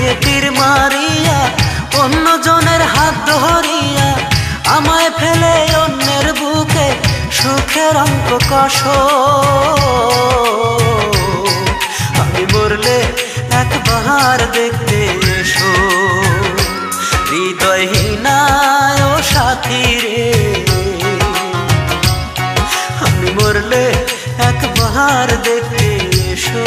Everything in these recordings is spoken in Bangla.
বুকে তীর মারিয়া অন্য জনের হাত ধরিয়া আমায় ফেলে অন্যের বুকে সুখের অঙ্ক কষ। আমি মরলে একবার দেখতে এসো হৃদয়হীনায় ও সাথী রে। আমি মরলে একবার দেখতে এসো।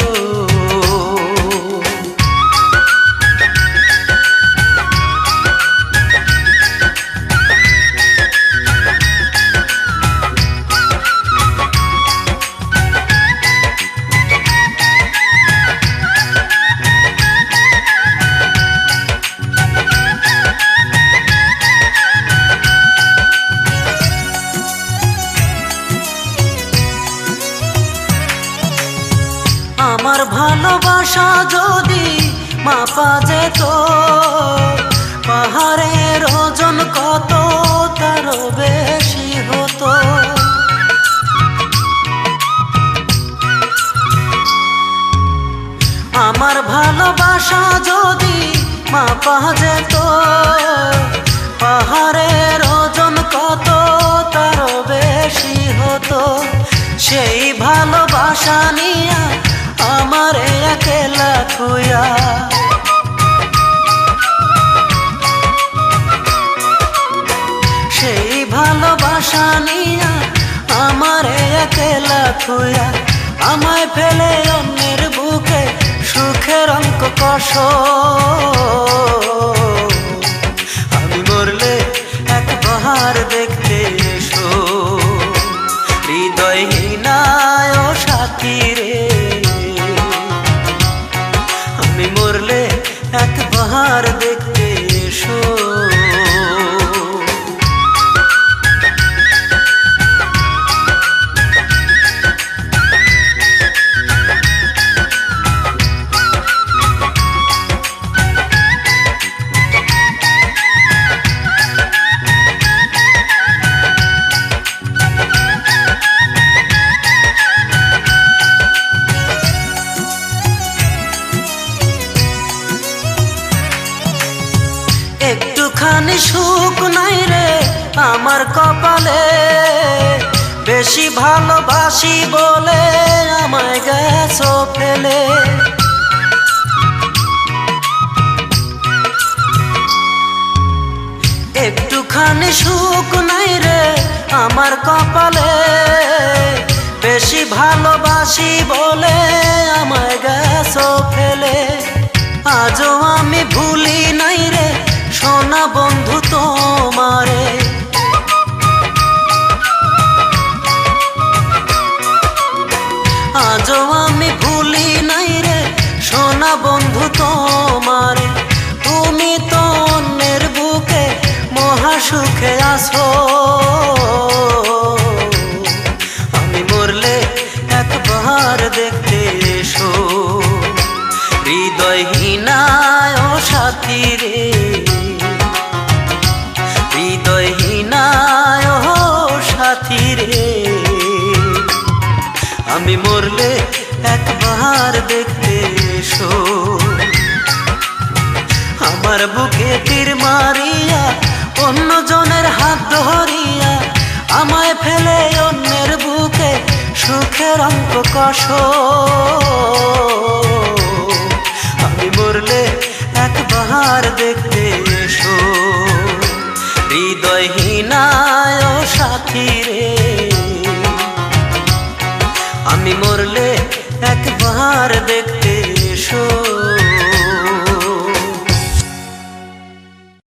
আমার ভালোবাসা যদি মাপা যেত, পাহাড়ের ওজন কত তারও বেশি হতো। আমার ভালোবাসা যদি মাপা যেত, পাহাড়ের ওজন কত তারও বেশি হতো। সেই ভালোবাসা নিয়া আমার একলা থুয়া, সেই ভালোবাসা নিয়া আমার একলা থুয়া আমায় ফেলে অন্যের বুকে সুখের অঙ্ক কষ। আমি মরলে একবার দেখতে এসো হৃদয়হীনায় ও সাথী রে। আমি মরলে একবার দেখতে এসো। একটুখানি সুখ নাই রে আমার কপালে, বেশি ভালোবাসি বলে আমায় গেছো ফেলে। একটুখানি সুখ নাই রে আমার কপালে, বেশি ভালোবাসি বলে আমায় গেছো ফেলে। আজও আমি ভুলি নাই রে সোনা বন্ধু তোমারে, আজও আমি ভুলি নাই রে সোনা বন্ধু তোমারে। তুমি তো অন্যের বুকে মহাসুখে আছো। আমি মরলে একবার দেখতে এসো হৃদয়হীনায় ও সাথী রে। হৃদয়হীনায় ও সাথী রে। আমি মরলে একবার দেখতে এসো। আমার বুকে তীর মারিয়া অন্য জনের হাত ধরিয়া আমায় ফেলে অন্যের বুকে সুখের অঙ্ক কষ। আমি মরলে একবার দেখতে